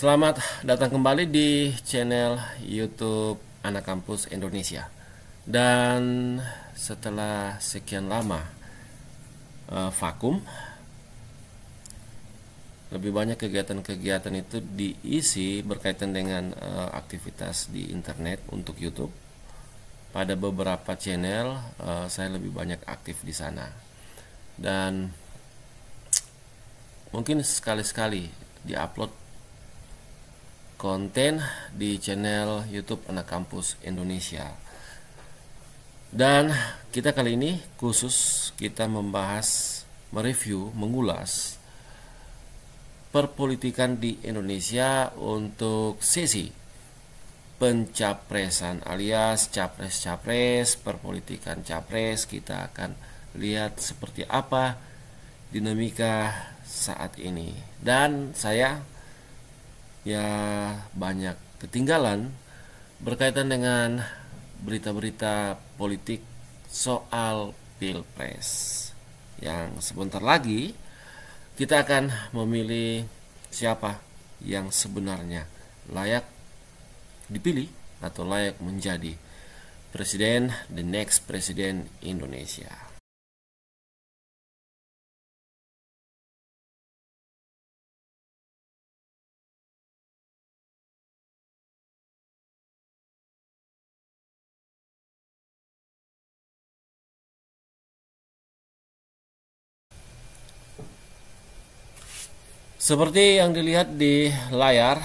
Selamat datang kembali di channel YouTube Anak Kampus Indonesia. Dan setelah sekian lama vakum, lebih banyak kegiatan-kegiatan itu diisi berkaitan dengan aktivitas di internet untuk YouTube. Pada beberapa channel saya lebih banyak aktif di sana. Dan mungkin sekali-sekali diupload konten di channel YouTube Anak Kampus Indonesia. Dan kita kali ini khusus kita membahas, mereview, mengulas perpolitikan di Indonesia untuk sesi pencapresan alias capres-capres, perpolitikan capres. Kita akan lihat seperti apa dinamika saat ini. Dan saya banyak ketinggalan berkaitan dengan berita-berita politik soal Pilpres yang sebentar lagi kita akan memilih siapa yang sebenarnya layak dipilih atau layak menjadi presiden, the next presiden Indonesia. Seperti yang dilihat di layar,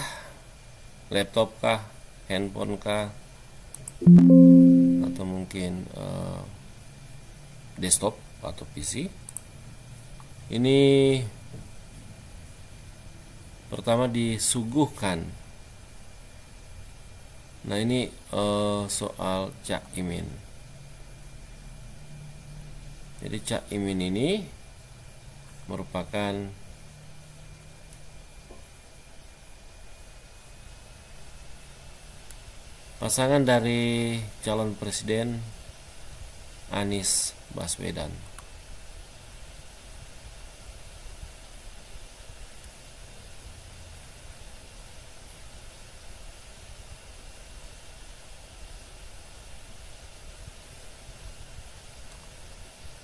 laptop kah, handphone kah, atau mungkin desktop atau PC. Ini pertama disuguhkan. Nah, ini soal Cak Imin. Jadi Cak Imin ini merupakan pasangan dari calon presiden Anies Baswedan.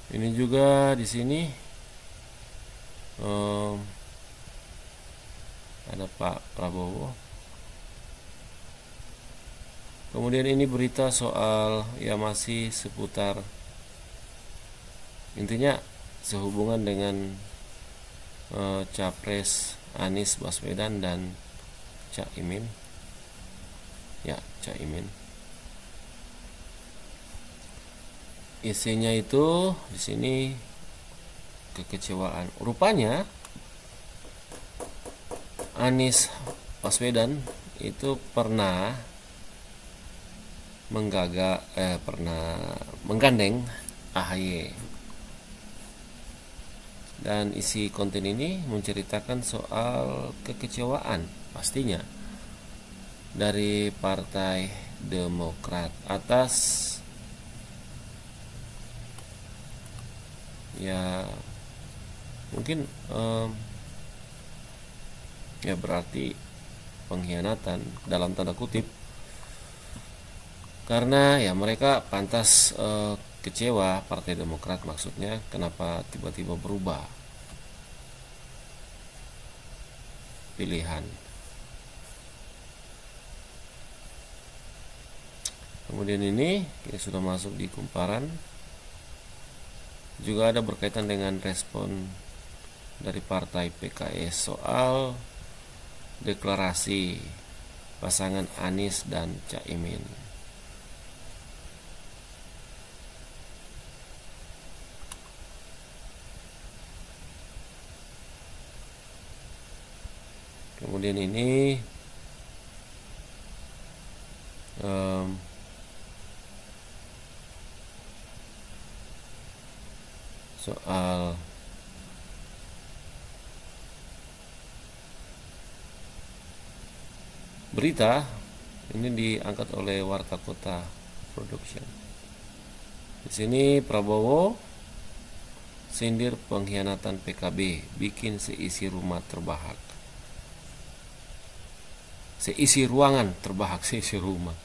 Ini juga di sini ada Pak Prabowo. Kemudian ini berita soal masih seputar, intinya sehubungan dengan capres Anies Baswedan dan Cak Imin. Ya, Cak Imin. Isinya itu di sini kekecewaan. Rupanya Anies Baswedan itu pernah menggandeng AHY. Dan isi konten ini menceritakan soal kekecewaan pastinya dari Partai Demokrat atas mungkin berarti pengkhianatan dalam tanda kutip, karena mereka pantas kecewa, Partai Demokrat maksudnya, kenapa tiba-tiba berubah pilihan. Kemudian ini sudah masuk di kumparan. Juga ada berkaitan dengan respon dari partai PKS soal deklarasi pasangan Anies dan Cak Imin. Kemudian ini soal berita ini diangkat oleh Warta Kota Production. Di sini Prabowo sindir pengkhianatan PKB, bikin seisi rumah terbahak. seisi ruangan terbahak, seisi rumah,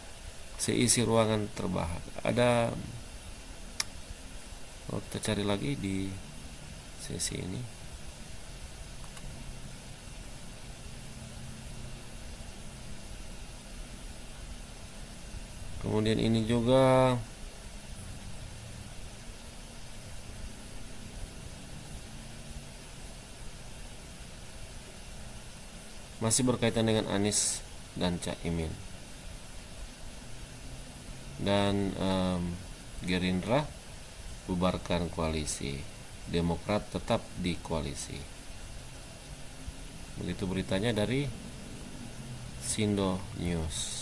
seisi ruangan terbahak. Ada, kita cari lagi di sesi ini. Kemudian ini juga masih berkaitan dengan Anies dan Caimin. Dan Gerindra bubarkan koalisi, Demokrat tetap di koalisi. Begitu beritanya dari Sindo News.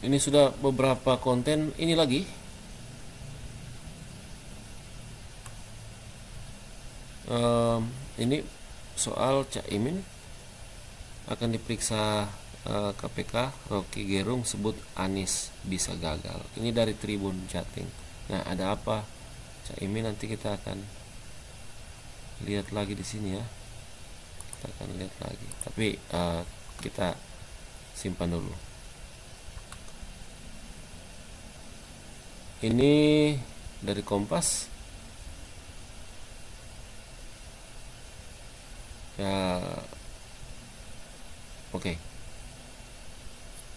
Ini sudah beberapa konten. Ini lagi ini soal Caimin akan diperiksa KPK. Rocky Gerung sebut Anies bisa gagal. Ini dari Tribun Jatim. Nah, ada apa Caimin, nanti kita akan lihat lagi di sini ya. Kita akan lihat lagi. Tapi kita simpan dulu. Ini dari Kompas. Ya, oke.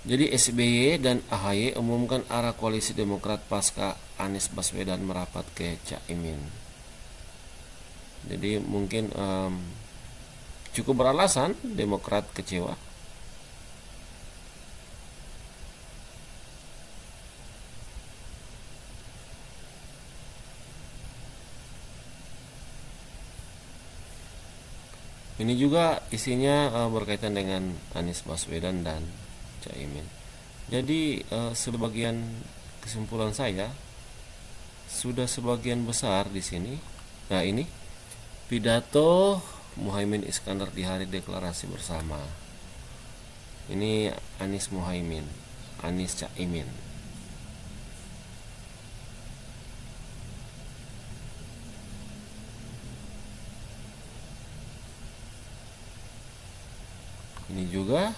Jadi SBY dan AHY umumkan arah koalisi Demokrat pasca Anies Baswedan merapat ke Caimin. Jadi mungkin cukup beralasan Demokrat kecewa. Ini juga isinya berkaitan dengan Anies Baswedan dan Caimin. Jadi sebagian kesimpulan saya sudah sebagian besar di sini. Nah, ini pidato Muhaimin Iskandar di hari deklarasi bersama. Ini Anies Muhaimin, Anies Caimin. Ini juga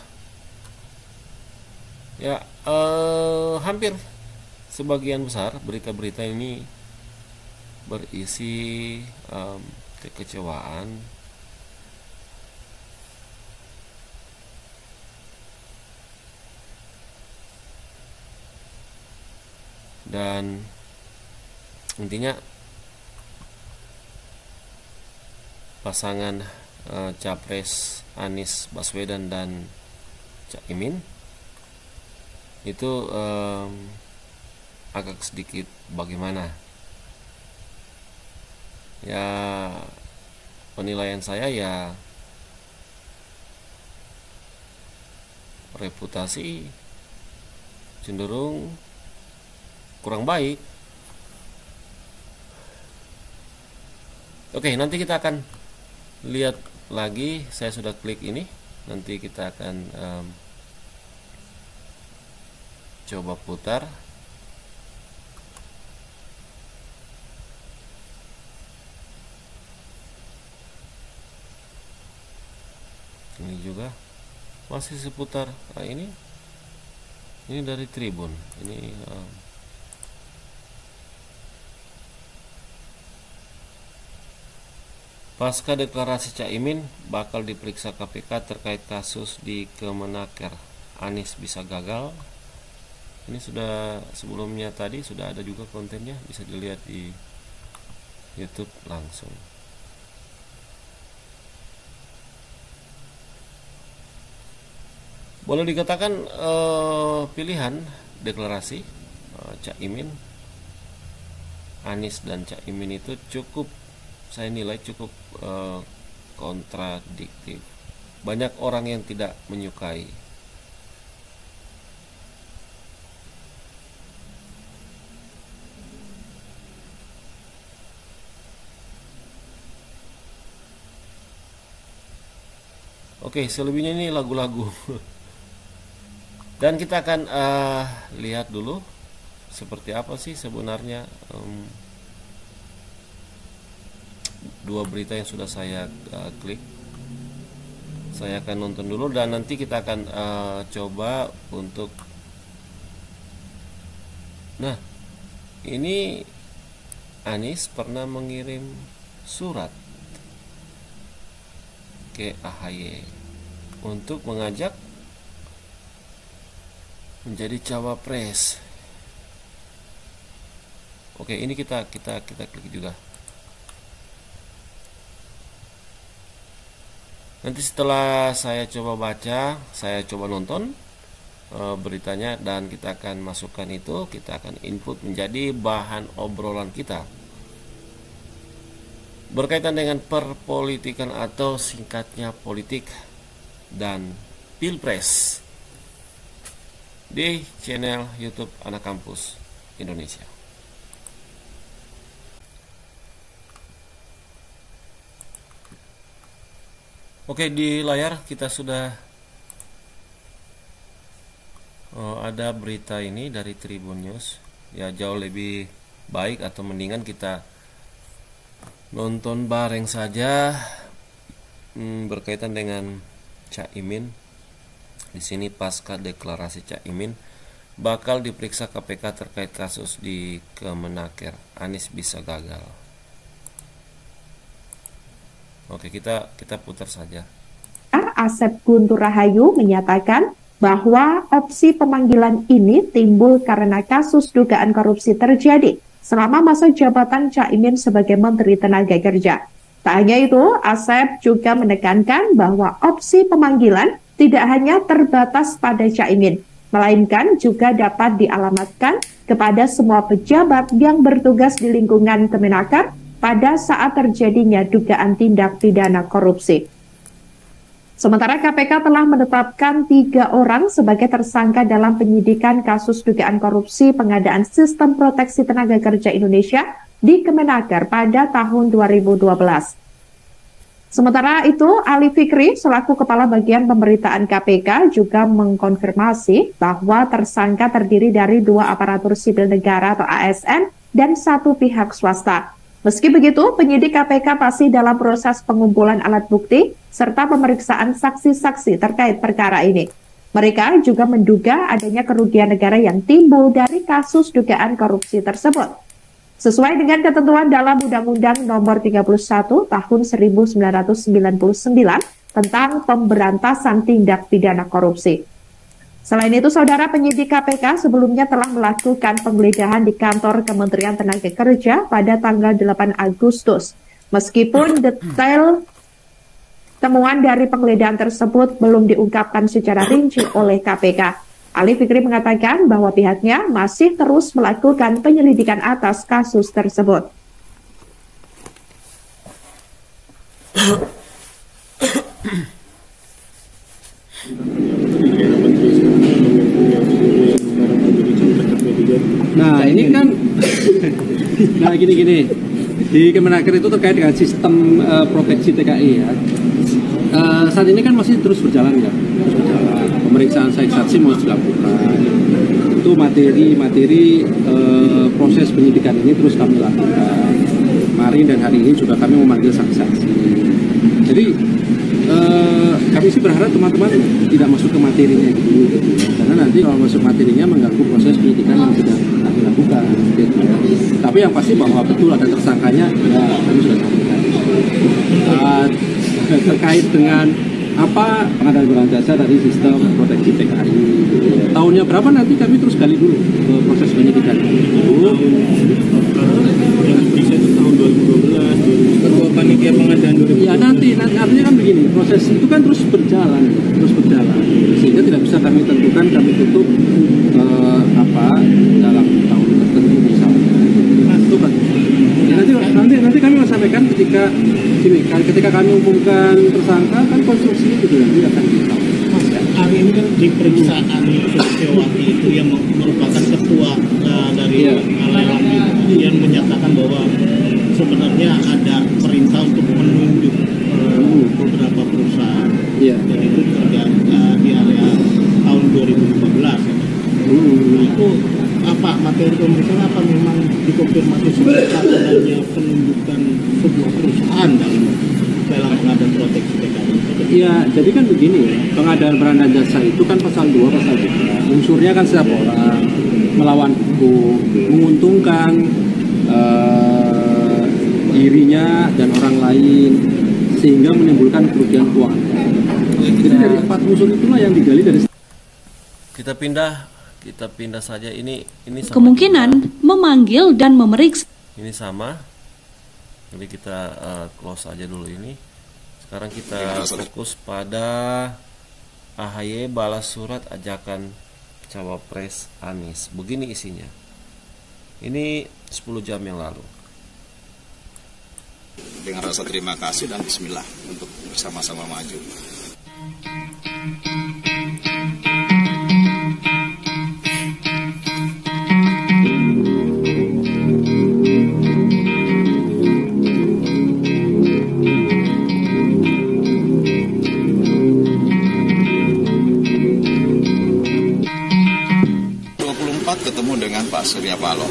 ya, hampir sebagian besar berita-berita ini berisi kekecewaan dan intinya pasangan Capres Anies Baswedan dan Caimin itu agak sedikit bagaimana ya, penilaian saya ya reputasi cenderung kurang baik. Oke, nanti kita akan lihat lagi. Saya sudah klik ini, nanti kita akan coba putar. Ini juga masih seputar ini dari Tribun. Ini pasca deklarasi Caimin bakal diperiksa KPK terkait kasus di Kemenaker, Anies bisa gagal. Ini sudah sebelumnya, tadi sudah ada juga kontennya, bisa dilihat di YouTube langsung. Boleh dikatakan pilihan deklarasi Caimin, Anies dan Caimin itu cukup, saya nilai cukup kontradiktif. Banyak orang yang tidak menyukai. Oke, selebihnya ini lagu-lagu. Dan kita akan lihat dulu seperti apa sih sebenarnya dua berita yang sudah saya klik. Saya akan nonton dulu dan nanti kita akan coba untuk, nah ini Anies pernah mengirim surat ke AHY untuk mengajak menjadi cawapres. Oke, ini kita klik juga. Nanti setelah saya coba baca, saya coba nonton beritanya, dan kita akan masukkan itu, kita akan input menjadi bahan obrolan kita berkaitan dengan perpolitikan atau singkatnya politik dan pilpres di channel YouTube Anak Kampus Indonesia. Oke, di layar kita sudah ada berita ini dari Tribun News. Ya, jauh lebih baik atau mendingan kita nonton bareng saja berkaitan dengan Caimin. Di sini pasca deklarasi Caimin bakal diperiksa KPK terkait kasus di Kemenaker, Anies bisa gagal. Oke, kita putar saja. Asep Guntur Rahayu menyatakan bahwa opsi pemanggilan ini timbul karena kasus dugaan korupsi terjadi selama masa jabatan Caimin sebagai Menteri Tenaga Kerja. Tak hanya itu, Asep juga menekankan bahwa opsi pemanggilan tidak hanya terbatas pada Caimin, melainkan juga dapat dialamatkan kepada semua pejabat yang bertugas di lingkungan Kemenaker pada saat terjadinya dugaan tindak pidana korupsi. Sementara KPK telah menetapkan 3 orang sebagai tersangka dalam penyidikan kasus dugaan korupsi pengadaan sistem proteksi tenaga kerja Indonesia di Kemenaker pada tahun 2012. Sementara itu, Ali Fikri selaku Kepala Bagian Pemberitaan KPK juga mengkonfirmasi bahwa tersangka terdiri dari 2 aparatur sipil negara atau ASN dan 1 pihak swasta. Meski begitu, penyidik KPK masih dalam proses pengumpulan alat bukti serta pemeriksaan saksi-saksi terkait perkara ini. Mereka juga menduga adanya kerugian negara yang timbul dari kasus dugaan korupsi tersebut. Sesuai dengan ketentuan dalam Undang-Undang Nomor 31 Tahun 1999 tentang pemberantasan tindak pidana korupsi. Selain itu, saudara, penyidik KPK sebelumnya telah melakukan penggeledahan di kantor Kementerian Tenaga Kerja pada tanggal 8 Agustus. Meskipun detail temuan dari penggeledahan tersebut belum diungkapkan secara rinci oleh KPK. Ali Fikri mengatakan bahwa pihaknya masih terus melakukan penyelidikan atas kasus tersebut. Nah ini kan, nah gini, di Kemenaker itu terkait dengan sistem proteksi TKI ya. Saat ini kan masih terus berjalan ya, pemeriksaan saksi mau dilakukan. Itu materi proses penyidikan ini terus kami lakukan. Kemarin dan hari ini juga kami memanggil saksi-saksi. Jadi kami sih berharap teman-teman tidak masuk ke materinya gitu, karena nanti kalau masuk materinya mengganggu proses penyidikan yang sudah kami lakukan gitu. Tapi yang pasti bahwa betul ada tersangkanya, ya kami sudah sampaikan. Terkait dengan apa pengadaan barang jasa dari sistem proteksi TKI tahunnya berapa nanti kami terus gali dulu proses penyidikan itu. Bisa itu tahun 2012 ketua panitia pengadaan 2012. Ya nanti artinya kan begini, proses itu kan terus berjalan sehingga tidak bisa kami tentukan kami tutup dalam tahun tertentu misalnya. Itu kan ya, nanti kami mau sampaikan ketika kami umumkan tersangka kan konstruksinya juga nanti akan kita. Hari ini kan diperiksa Ani Suciwati itu yang merupakan ketua dari Lelang yang menyatakan bahwa sebenarnya ada perintah untuk menunjuk beberapa perusahaan dan itu terjadi di area tahun 2015. Nah, itu apa materi pemeriksaan apa memang dikonfirmasi sebagai adanya penunjukan sebuah perusahaan dalam pengadaan proteksi TKI? Iya, jadi kan begini ya, pengadaan barang dan jasa itu kan pasal 2, pasal 3. Unsurnya kan setiap orang melawan hukum, menguntungkan dirinya dan orang lain sehingga menimbulkan kerugian keuangan. Jadi dari 4 unsur itulah yang digali dari. Kita pindah saja ini sama Kemungkinan juga. memanggil dan memeriksa. Ini sama. Jadi kita close aja dulu ini. Sekarang kita fokus pada AHY balas surat ajakan Cawapres Anies. Begini isinya. Ini 10 jam yang lalu. Dengan rasa terima kasih dan bismillah untuk bersama-sama maju. Ketemu dengan Pak Surya Paloh.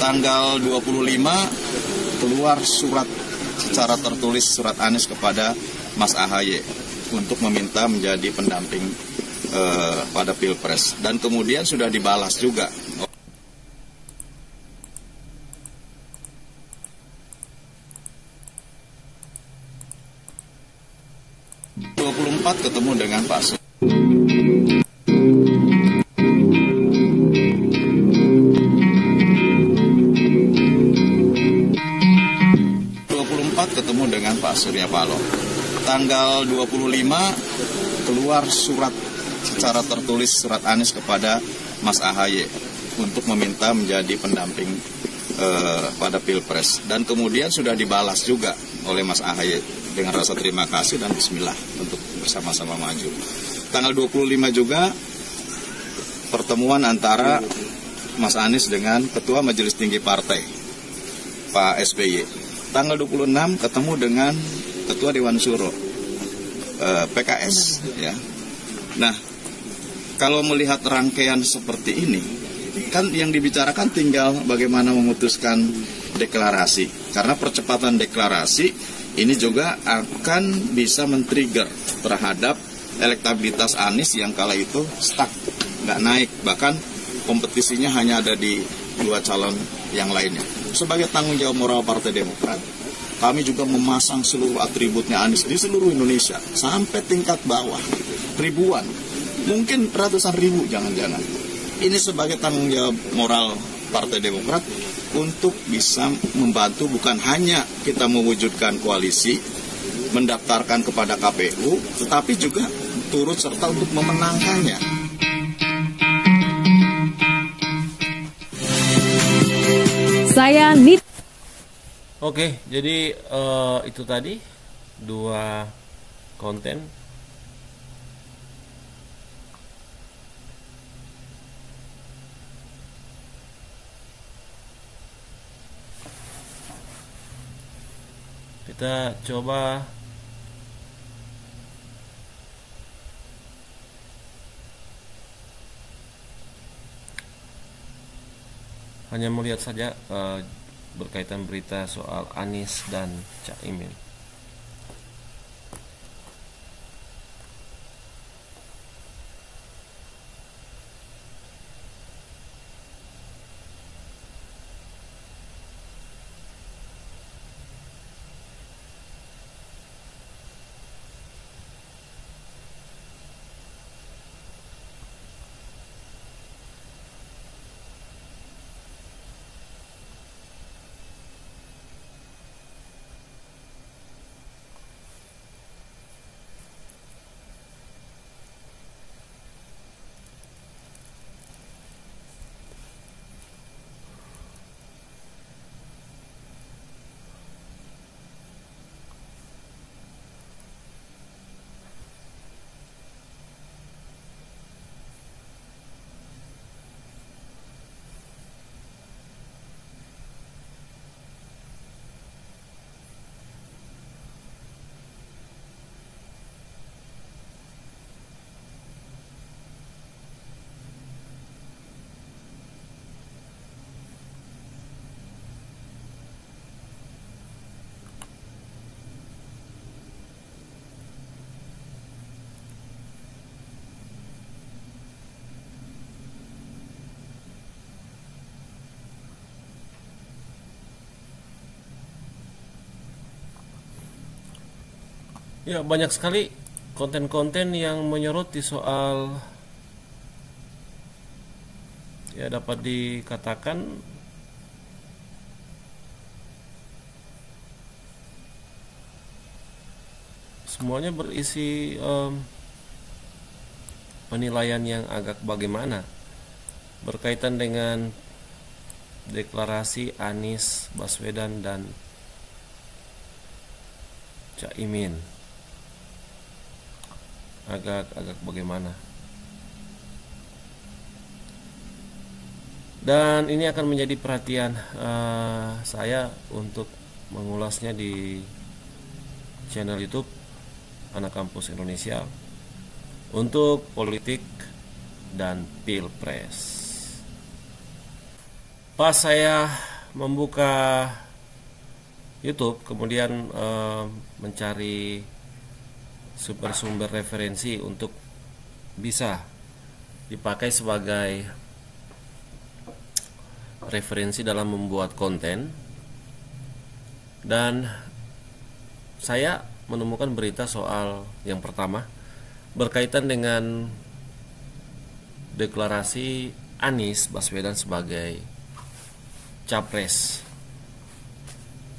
Tanggal 25 keluar surat secara tertulis surat Anies kepada Mas AHY untuk meminta menjadi pendamping pada Pilpres, dan kemudian sudah dibalas juga. 24 ketemu dengan Pak Surya. Ketemu dengan Pak Surya Paloh. Tanggal 25 keluar surat secara tertulis surat Anies kepada Mas AHY untuk meminta menjadi pendamping pada Pilpres, dan kemudian sudah dibalas juga oleh Mas AHY dengan rasa terima kasih dan bismillah untuk bersama-sama maju. Tanggal 25 juga pertemuan antara Mas Anies dengan Ketua Majelis Tinggi Partai Pak SBY. Tanggal 26 ketemu dengan Ketua Dewan Syuro PKS ya. Nah, kalau melihat rangkaian seperti ini, kan yang dibicarakan tinggal bagaimana memutuskan deklarasi. Karena percepatan deklarasi ini juga akan bisa men-trigger terhadap elektabilitas Anies yang kala itu stuck, nggak naik, bahkan kompetisinya hanya ada di 2 calon yang lainnya. Sebagai tanggung jawab moral Partai Demokrat, kami juga memasang seluruh atributnya Anies di seluruh Indonesia sampai tingkat bawah, ribuan, mungkin ratusan ribu jangan-jangan. Ini sebagai tanggung jawab moral Partai Demokrat untuk bisa membantu bukan hanya kita mewujudkan koalisi, mendaftarkan kepada KPU, tetapi juga turut serta untuk memenangkannya. Saya Nit. Oke, jadi itu tadi 2 konten. Kita coba hanya melihat saja berkaitan berita soal Anies dan Caimin. Ya, banyak sekali konten-konten yang menyoroti soal, ya dapat dikatakan semuanya berisi penilaian yang agak bagaimana berkaitan dengan deklarasi Anies Baswedan dan Caimin. Agak bagaimana. Dan ini akan menjadi perhatian saya untuk mengulasnya di channel YouTube Anak Kampus Indonesia untuk politik dan pilpres. Pas saya membuka YouTube, kemudian mencari sumber referensi untuk bisa dipakai sebagai referensi dalam membuat konten, dan saya menemukan berita soal yang pertama berkaitan dengan deklarasi Anies Baswedan sebagai capres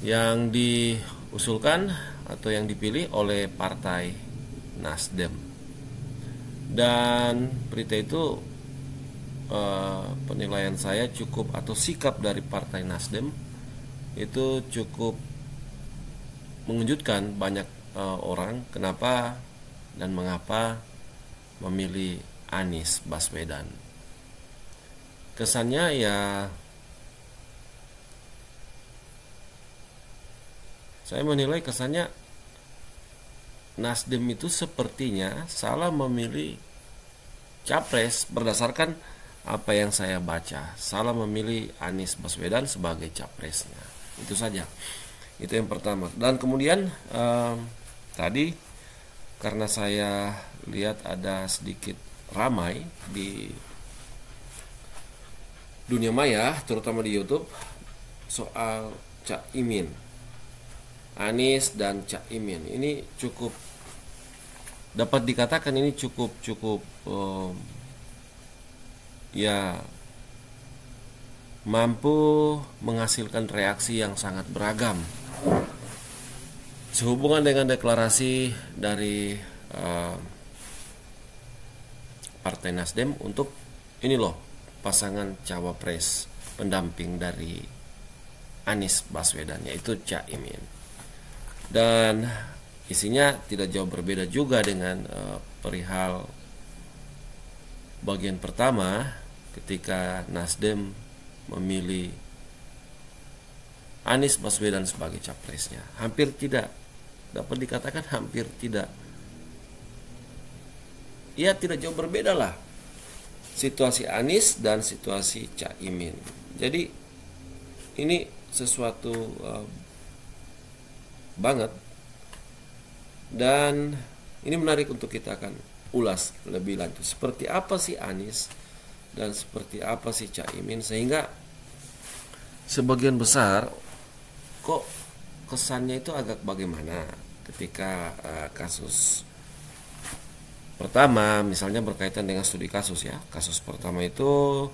yang diusulkan atau yang dipilih oleh Partai Nasdem. Dan berita itu penilaian saya cukup, atau sikap dari Partai Nasdem itu cukup mengejutkan banyak orang, kenapa dan mengapa memilih Anies Baswedan. Kesannya ya, saya menilai kesannya Nasdem itu sepertinya salah memilih capres berdasarkan apa yang saya baca. Salah memilih Anies Baswedan sebagai capresnya. Itu saja. Itu yang pertama. Dan kemudian tadi karena saya lihat ada sedikit ramai di dunia maya, terutama di YouTube, soal Caimin, Anies dan Caimin. Ini cukup, dapat dikatakan ini cukup ya mampu menghasilkan reaksi yang sangat beragam sehubungan dengan deklarasi dari Partai Nasdem untuk ini loh, pasangan cawapres pendamping dari Anies Baswedan, yaitu Caimin. Dan isinya tidak jauh berbeda juga dengan perihal bagian pertama ketika Nasdem memilih Anies Baswedan sebagai capresnya. Hampir tidak, dapat dikatakan hampir tidak, ya tidak jauh berbeda lah situasi Anies dan situasi Caimin. Jadi ini sesuatu banget, dan ini menarik untuk kita akan ulas lebih lanjut. Seperti apa sih Anies dan seperti apa sih Caimin, sehingga sebagian besar kok kesannya itu agak bagaimana ketika kasus pertama misalnya berkaitan dengan studi kasus ya. Kasus pertama itu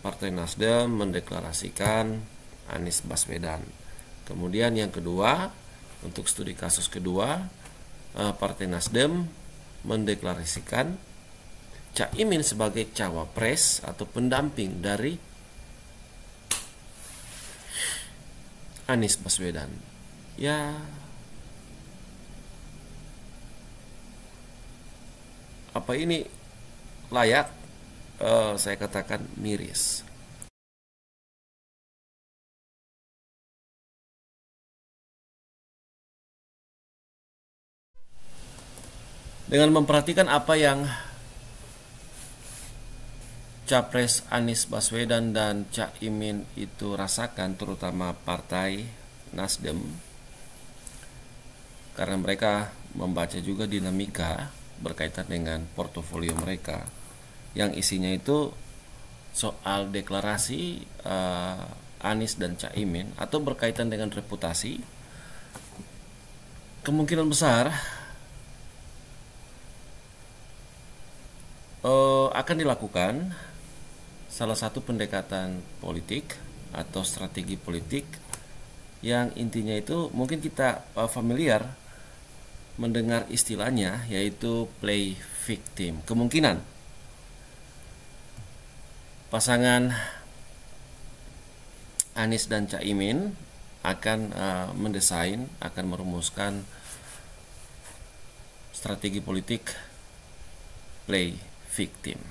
Partai Nasdem mendeklarasikan Anies Baswedan. Kemudian yang kedua, untuk studi kasus kedua, Partai Nasdem mendeklarasikan Caimin sebagai cawapres atau pendamping dari Anies Baswedan. Ya, apa ini layak saya katakan miris. Dengan memperhatikan apa yang Capres Anies Baswedan dan Caimin itu rasakan, terutama Partai Nasdem, karena mereka membaca juga dinamika berkaitan dengan portofolio mereka yang isinya itu soal deklarasi Anies dan Caimin atau berkaitan dengan reputasi. Kemungkinan besar akan dilakukan salah satu pendekatan politik atau strategi politik yang intinya itu mungkin kita familiar mendengar istilahnya, yaitu play victim. Kemungkinan pasangan Anies dan Caimin akan mendesain, akan merumuskan strategi politik play victim.